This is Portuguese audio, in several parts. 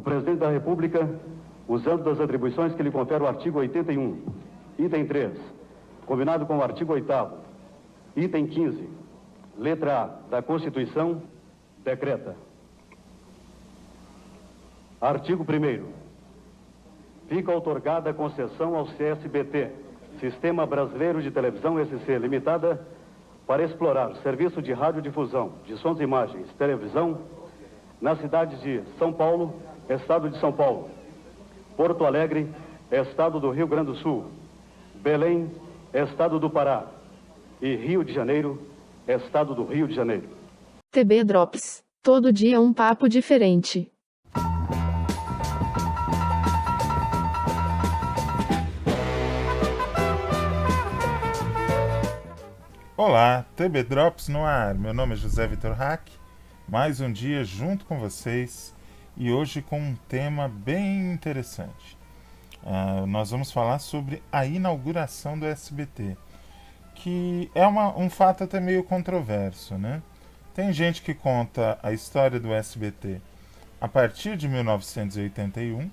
O Presidente da República, usando das atribuições que lhe confere o artigo 81, item 3, combinado com o artigo 8º, item 15, letra A da Constituição, decreta. Artigo 1º. Fica outorgada a concessão ao CSBT, Sistema Brasileiro de Televisão SC Limitada, para explorar serviço de radiodifusão de sons e imagens, televisão, nas cidades de São Paulo, Estado de São Paulo, Porto Alegre, Estado do Rio Grande do Sul, Belém, Estado do Pará e Rio de Janeiro, Estado do Rio de Janeiro. TB Drops. Todo dia um papo diferente. Olá, TB Drops no ar. Meu nome é José Vitor Hack. Mais um dia junto com vocês e hoje com um tema bem interessante. Nós vamos falar sobre a inauguração do SBT, que é um fato até meio controverso, né? Tem gente que conta a história do SBT a partir de 1981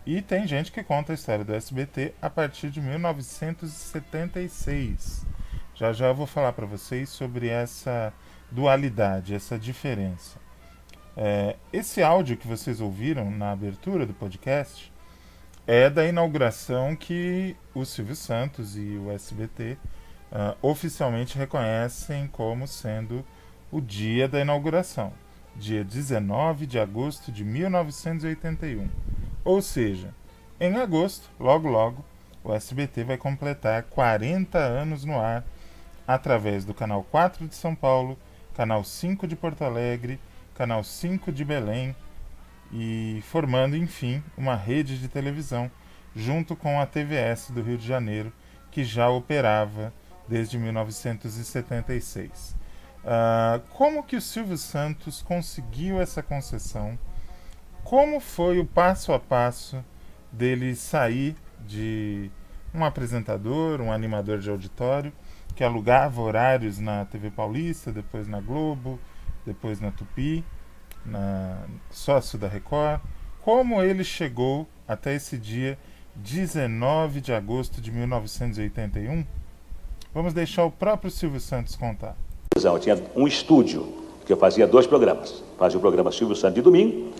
e tem gente que conta a história do SBT a partir de 1976. Já eu vou falar para vocês sobre essa dualidade, essa diferença. Esse áudio que vocês ouviram na abertura do podcast é da inauguração que o Silvio Santos e o SBT oficialmente reconhecem como sendo o dia da inauguração, dia 19 de agosto de 1981. Ou seja, em agosto, logo, o SBT vai completar 40 anos no ar, através do Canal 4 de São Paulo, Canal 5 de Porto Alegre, Canal 5 de Belém, e formando, enfim, uma rede de televisão, junto com a TVS do Rio de Janeiro, que já operava desde 1976. Como que o Silvio Santos conseguiu essa concessão? Como foi o passo a passo dele sair de um apresentador, um animador de auditório, que alugava horários na TV Paulista, depois na Globo, depois na Tupi, sócio da Record. Como ele chegou até esse dia 19 de agosto de 1981? Vamos deixar o próprio Silvio Santos contar. Eu tinha um estúdio, que eu fazia 2 programas. Fazia o programa Silvio Santos de domingo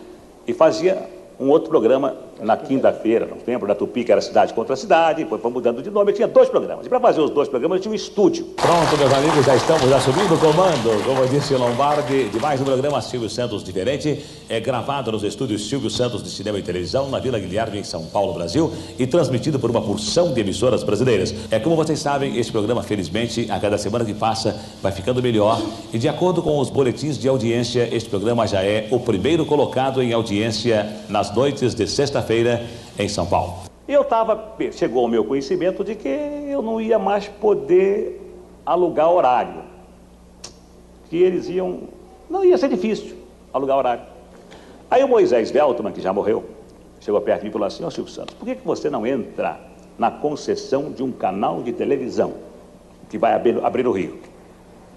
e fazia um outro programa na quinta-feira, não lembro, da Tupi, que era Cidade contra Cidade, depois foi mudando de nome, eu tinha 2 programas. E para fazer os 2 programas eu tinha um estúdio. Pronto, meus amigos, já estamos assumindo o comando, como disse Lombardi, de mais um programa Silvio Santos Diferente, gravado nos estúdios Silvio Santos de Cinema e Televisão, na Vila Guilherme, em São Paulo, Brasil, e transmitido por uma porção de emissoras brasileiras. Como vocês sabem, esse programa, felizmente, a cada semana que passa, vai ficando melhor, e de acordo com os boletins de audiência, este programa já é o primeiro colocado em audiência nas noites de sexta-feira em São Paulo. E chegou ao meu conhecimento de que eu não ia mais poder alugar horário. Que não ia ser difícil alugar horário. Aí o Moisés Veltman, que já morreu, chegou perto de mim e falou assim: Silvio Santos, por que você não entra na concessão de um canal de televisão que vai abrir no Rio?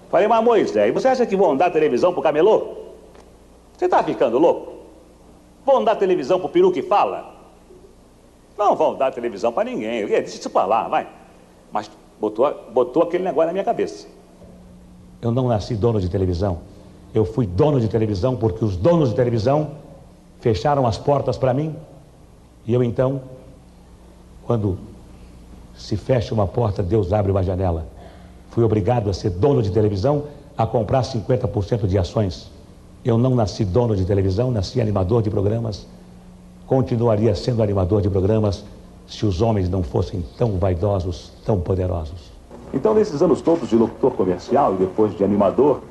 Falei: mas Moisés, você acha que vão dar televisão pro camelô? Você está ficando louco? Vão dar televisão pro peru que fala? Não vão dar televisão para ninguém. Deixa isso para lá, vai. Mas botou aquele negócio na minha cabeça. Eu não nasci dono de televisão. Eu fui dono de televisão porque os donos de televisão fecharam as portas para mim. E eu então, quando se fecha uma porta, Deus abre uma janela. Fui obrigado a ser dono de televisão, a comprar 50% de ações. Eu não nasci dono de televisão, nasci animador de programas. Continuaria sendo animador de programas se os homens não fossem tão vaidosos, tão poderosos. Então, nesses anos todos de locutor comercial, e depois de animador,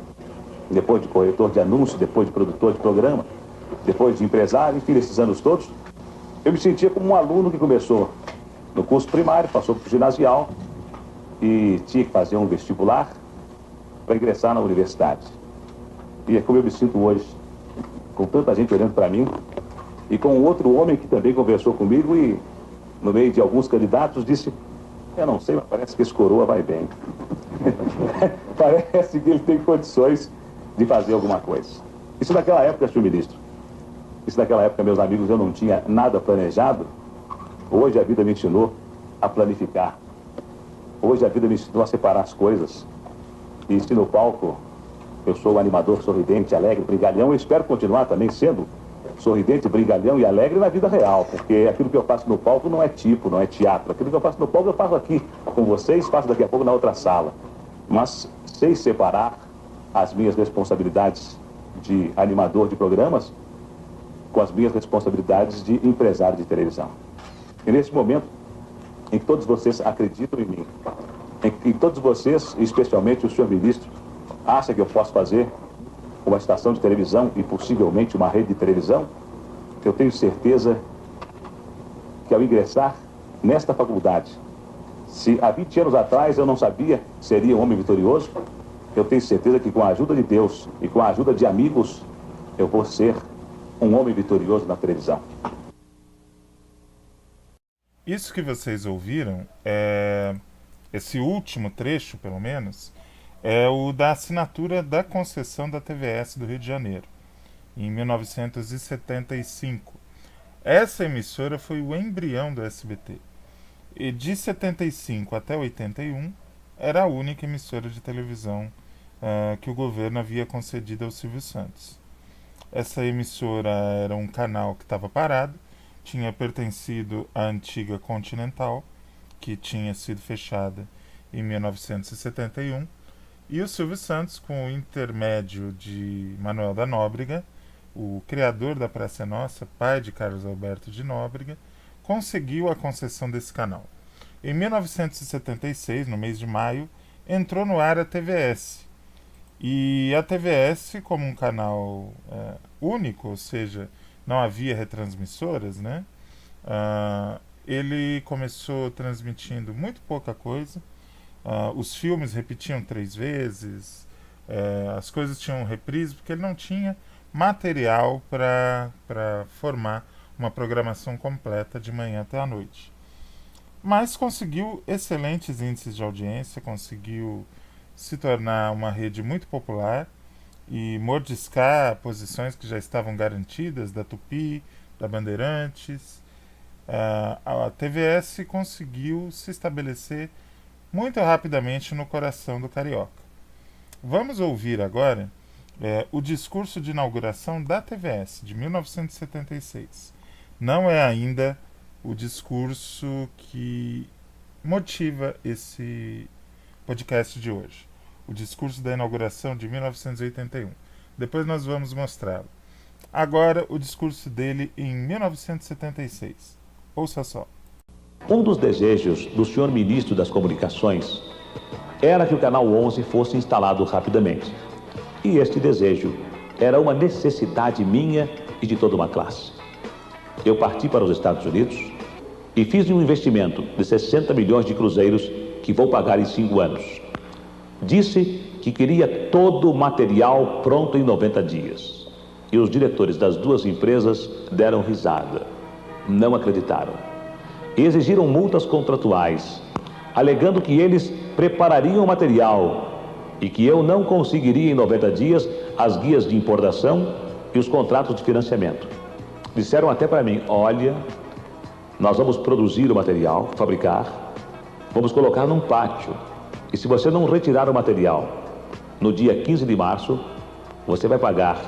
depois de corretor de anúncio, depois de produtor de programa, depois de empresário, enfim, nesses anos todos, eu me sentia como um aluno que começou no curso primário, passou para o ginasial e tinha que fazer um vestibular para ingressar na universidade. E é como eu me sinto hoje, com tanta gente olhando para mim, e com outro homem que também conversou comigo e, no meio de alguns candidatos, disse: eu não sei, mas parece que esse coroa vai bem. Parece que ele tem condições de fazer alguma coisa. Isso naquela época, senhor ministro. E se naquela época, meus amigos, eu não tinha nada planejado, hoje a vida me ensinou a planificar. Hoje a vida me ensinou a separar as coisas. E se no palco eu sou um animador sorridente, alegre, brigalhão, eu espero continuar também sendo sorridente, brigalhão e alegre na vida real, porque aquilo que eu faço no palco não é tipo, não é teatro. Aquilo que eu faço no palco eu faço aqui com vocês, faço daqui a pouco na outra sala. Mas sei separar as minhas responsabilidades de animador de programas com as minhas responsabilidades de empresário de televisão. E nesse momento em que todos vocês acreditam em mim, em que todos vocês, especialmente o senhor ministro, acham que eu posso fazer uma estação de televisão e possivelmente uma rede de televisão, eu tenho certeza que ao ingressar nesta faculdade, se há 20 anos atrás eu não sabia que seria um homem vitorioso, eu tenho certeza que com a ajuda de Deus e com a ajuda de amigos, eu vou ser um homem vitorioso na televisão. Isso que vocês ouviram, esse último trecho, pelo menos, é o da assinatura da concessão da TVS do Rio de Janeiro, em 1975. Essa emissora foi o embrião do SBT. E de 75 até 81, era a única emissora de televisão que o governo havia concedido ao Silvio Santos. Essa emissora era um canal que estava parado, tinha pertencido à antiga Continental, que tinha sido fechada em 1971, e o Silvio Santos, com o intermédio de Manuel da Nóbrega, o criador da Praça é Nossa, pai de Carlos Alberto de Nóbrega, conseguiu a concessão desse canal. Em 1976, no mês de maio, entrou no ar a TVS. E a TVS, como um canal único, ou seja, não havia retransmissoras, né? Ele começou transmitindo muito pouca coisa. Os filmes repetiam 3 vezes, as coisas tinham reprise, porque ele não tinha material para formar uma programação completa de manhã até a noite. Mas conseguiu excelentes índices de audiência, conseguiu se tornar uma rede muito popular e mordiscar posições que já estavam garantidas, da Tupi, da Bandeirantes. A TVS conseguiu se estabelecer muito rapidamente no coração do carioca. Vamos ouvir agora o discurso de inauguração da TVS, de 1976. Não é ainda o discurso que motiva esse podcast de hoje. O discurso da inauguração de 1981. Depois nós vamos mostrá-lo. Agora, o discurso dele em 1976. Ouça só. Um dos desejos do senhor ministro das Comunicações era que o Canal 11 fosse instalado rapidamente. E este desejo era uma necessidade minha e de toda uma classe. Eu parti para os Estados Unidos e fiz um investimento de 60 milhões de cruzeiros que vou pagar em 5 anos. Disse que queria todo o material pronto em 90 dias. E os diretores das 2 empresas deram risada. Não acreditaram. E exigiram multas contratuais, alegando que eles preparariam o material e que eu não conseguiria em 90 dias as guias de importação e os contratos de financiamento. Disseram até para mim, olha, nós vamos produzir o material, fabricar, vamos colocar num pátio. E se você não retirar o material no dia 15 de março, você vai pagar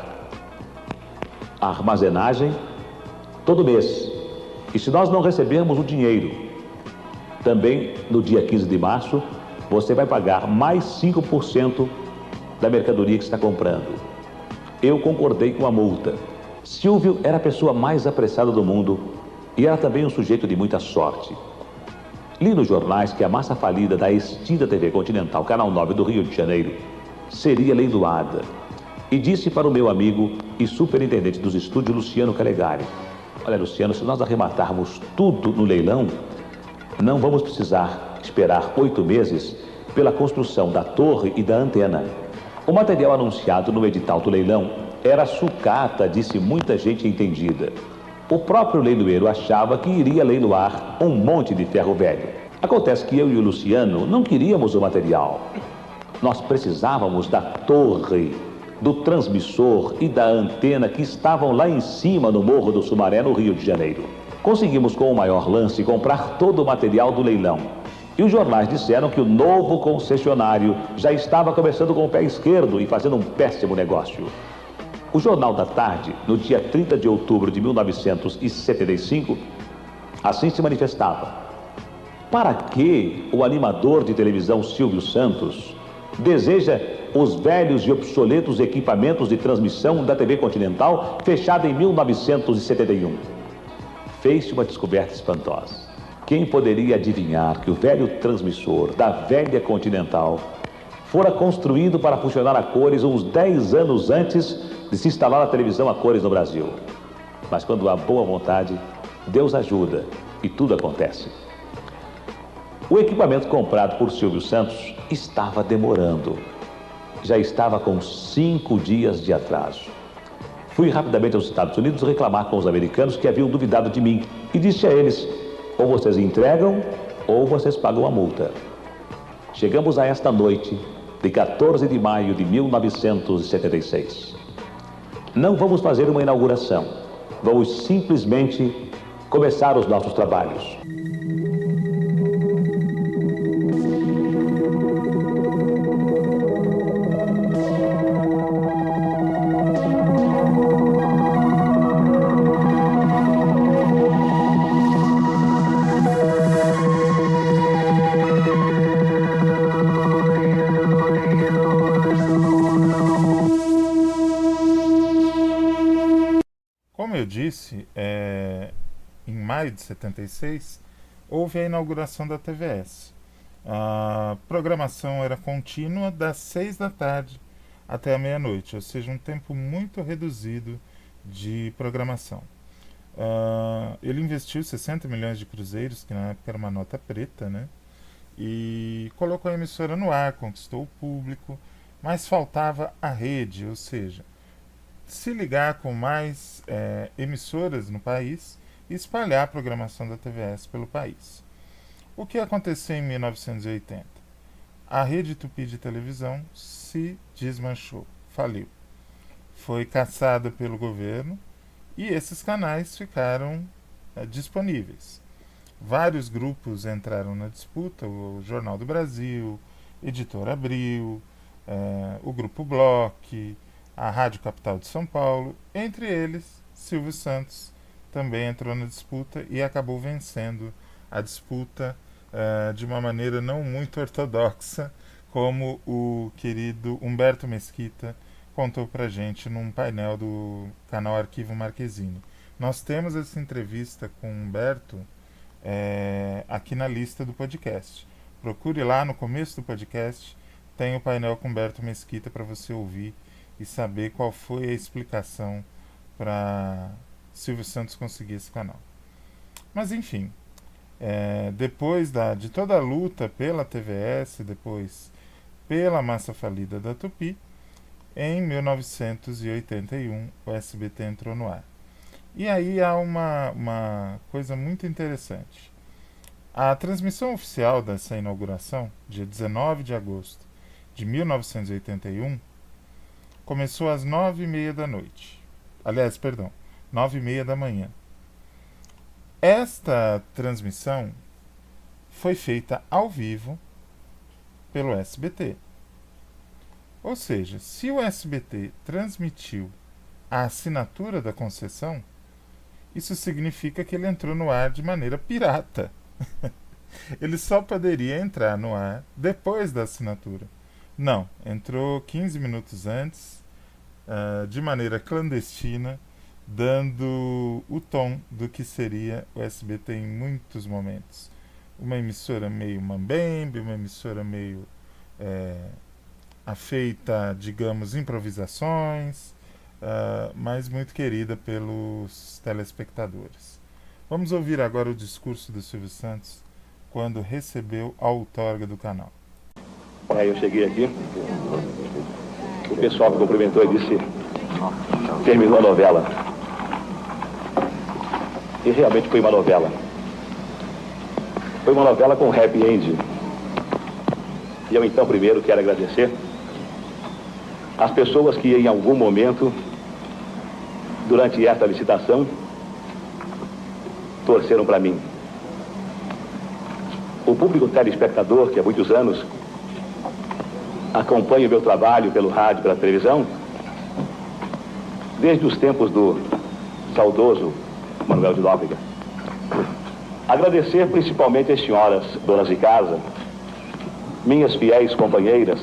a armazenagem todo mês. E se nós não recebermos o dinheiro também no dia 15 de março, você vai pagar mais 5% da mercadoria que está comprando. Eu concordei com a multa. Silvio era a pessoa mais apressada do mundo e era também um sujeito de muita sorte. Li nos jornais que a massa falida da extinta TV Continental, Canal 9 do Rio de Janeiro, seria leiloada. E disse para o meu amigo e superintendente dos estúdios, Luciano Calegari, olha, Luciano, se nós arrematarmos tudo no leilão, não vamos precisar esperar 8 meses pela construção da torre e da antena. O material anunciado no edital do leilão era sucata, disse muita gente entendida. O próprio leiloeiro achava que iria leiloar um monte de ferro velho. Acontece que eu e o Luciano não queríamos o material. Nós precisávamos da torre do transmissor e da antena que estavam lá em cima no Morro do Sumaré, no Rio de Janeiro. Conseguimos, com o maior lance, comprar todo o material do leilão. E os jornais disseram que o novo concessionário já estava começando com o pé esquerdo e fazendo um péssimo negócio. O Jornal da Tarde, no dia 30 de outubro de 1975, assim se manifestava: para que o animador de televisão Silvio Santos deseja os velhos e obsoletos equipamentos de transmissão da TV Continental, fechada em 1971? Fez-se uma descoberta espantosa. Quem poderia adivinhar que o velho transmissor da velha Continental fora construído para funcionar a cores uns 10 anos antes de se instalar a televisão a cores no Brasil? Mas quando há boa vontade, Deus ajuda e tudo acontece. O equipamento comprado por Silvio Santos estava demorando. Já estava com 5 dias de atraso. Fui rapidamente aos Estados Unidos reclamar com os americanos que haviam duvidado de mim e disse a eles: ou vocês entregam ou vocês pagam a multa. Chegamos a esta noite de 14 de maio de 1976. Não vamos fazer uma inauguração, vamos simplesmente começar os nossos trabalhos. Como eu disse, em maio de 76, houve a inauguração da TVS. A programação era contínua das 6 da tarde até a meia-noite, ou seja, um tempo muito reduzido de programação. Ele investiu 60 milhões de cruzeiros, que na época era uma nota preta, né? E colocou a emissora no ar, conquistou o público, mas faltava a rede, ou seja, se ligar com mais emissoras no país e espalhar a programação da TVS pelo país. O que aconteceu em 1980? A Rede Tupi de televisão se desmanchou, faliu. Foi caçada pelo governo e esses canais ficaram disponíveis. Vários grupos entraram na disputa: o Jornal do Brasil, Editora Abril, o Grupo Bloch, a Rádio Capital de São Paulo. Entre eles, Silvio Santos também entrou na disputa e acabou vencendo a disputa de uma maneira não muito ortodoxa, como o querido Humberto Mesquita contou pra gente num painel do canal Arquivo Marquezine. Nós temos essa entrevista com o Humberto aqui na lista do podcast. Procure lá no começo do podcast, tem o painel com Humberto Mesquita para você ouvir e saber qual foi a explicação para Silvio Santos conseguir esse canal. Mas enfim, depois de toda a luta pela TVS, depois pela massa falida da Tupi, em 1981 o SBT entrou no ar. E aí há uma coisa muito interessante. A transmissão oficial dessa inauguração, dia 19 de agosto de 1981, começou às 9h30 da noite. Aliás, perdão, 9h30 da manhã. Esta transmissão foi feita ao vivo pelo SBT. Ou seja, se o SBT transmitiu a assinatura da concessão, isso significa que ele entrou no ar de maneira pirata. Ele só poderia entrar no ar depois da assinatura. Não, entrou 15 minutos antes, de maneira clandestina, dando o tom do que seria o SBT em muitos momentos. Uma emissora meio mambembe, uma emissora meio afeita, digamos, improvisações, mas muito querida pelos telespectadores. Vamos ouvir agora o discurso do Silvio Santos quando recebeu a outorga do canal. Eu cheguei aqui, o pessoal me cumprimentou e disse: terminou a novela. E realmente foi uma novela. Foi uma novela com happy end. E eu então primeiro quero agradecer as pessoas que em algum momento, durante esta licitação, torceram para mim. O público telespectador, que há muitos anos acompanha o meu trabalho pelo rádio, pela televisão, desde os tempos do saudoso Manuel de Nóbrega. Agradecer principalmente às senhoras donas de casa, minhas fiéis companheiras,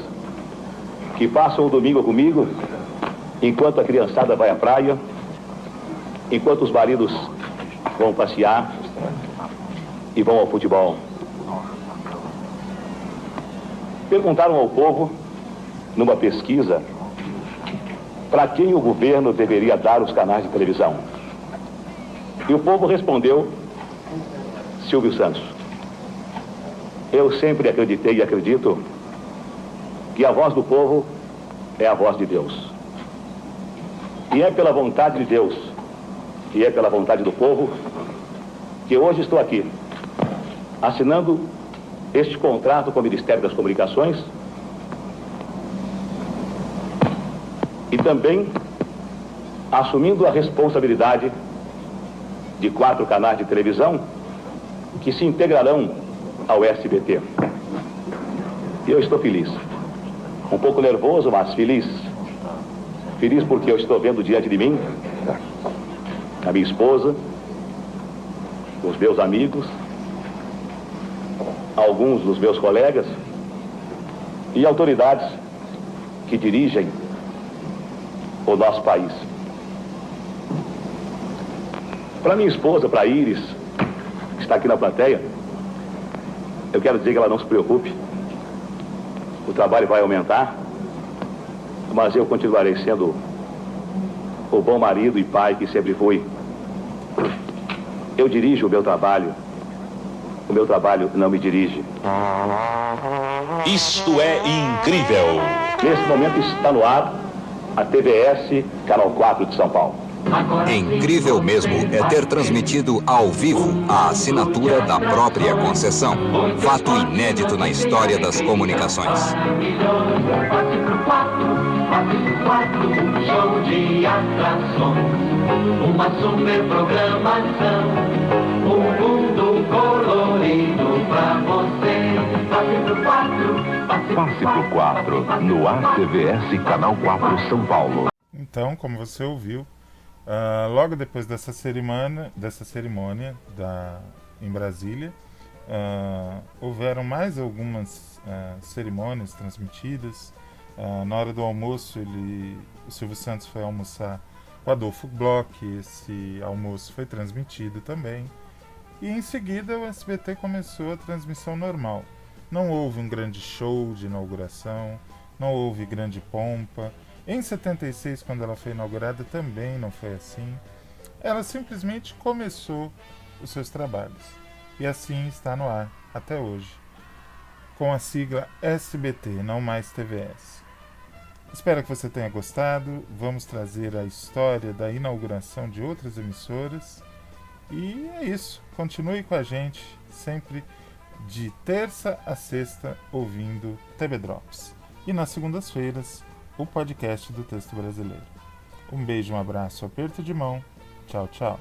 que passam o domingo comigo, enquanto a criançada vai à praia, enquanto os maridos vão passear e vão ao futebol. Perguntaram ao povo, numa pesquisa, para quem o governo deveria dar os canais de televisão. E o povo respondeu: Silvio Santos. Eu sempre acreditei e acredito que a voz do povo é a voz de Deus. E é pela vontade de Deus, e é pela vontade do povo, que hoje estou aqui, assinando este contrato com o Ministério das Comunicações e também assumindo a responsabilidade de 4 canais de televisão que se integrarão ao SBT. E eu estou feliz. Um pouco nervoso, mas feliz. Feliz porque eu estou vendo diante de mim a minha esposa, os meus amigos, alguns dos meus colegas e autoridades que dirigem o nosso país. Para minha esposa, para a Iris, que está aqui na plateia, eu quero dizer que ela não se preocupe. O trabalho vai aumentar, mas eu continuarei sendo o bom marido e pai que sempre fui. Eu dirijo o meu trabalho não me dirige. Isto é incrível. Nesse momento está no ar a TVS, Canal 4 de São Paulo. Incrível mesmo é ter transmitido ao vivo a assinatura da própria concessão. Fato inédito na história das comunicações. Um show de atrações, uma super programação, um mundo colorido pra você. Passe pro 4, no ar TVS Canal 4 São Paulo. Então, como você ouviu, logo depois dessa cerimônia em Brasília, houveram mais algumas cerimônias transmitidas. Na hora do almoço, o Silvio Santos foi almoçar com Adolfo Bloch, esse almoço foi transmitido também. E em seguida o SBT começou a transmissão normal. Não houve um grande show de inauguração, não houve grande pompa. Em 76, quando ela foi inaugurada, também não foi assim. Ela simplesmente começou os seus trabalhos. E assim está no ar, até hoje, com a sigla SBT, não mais TVS. Espero que você tenha gostado. Vamos trazer a história da inauguração de outras emissoras. E é isso. Continue com a gente, sempre de terça a sexta, ouvindo TB Drops. E nas segundas-feiras, o podcast do Texto Brasileiro. Um beijo, um abraço, aperto de mão. Tchau, tchau.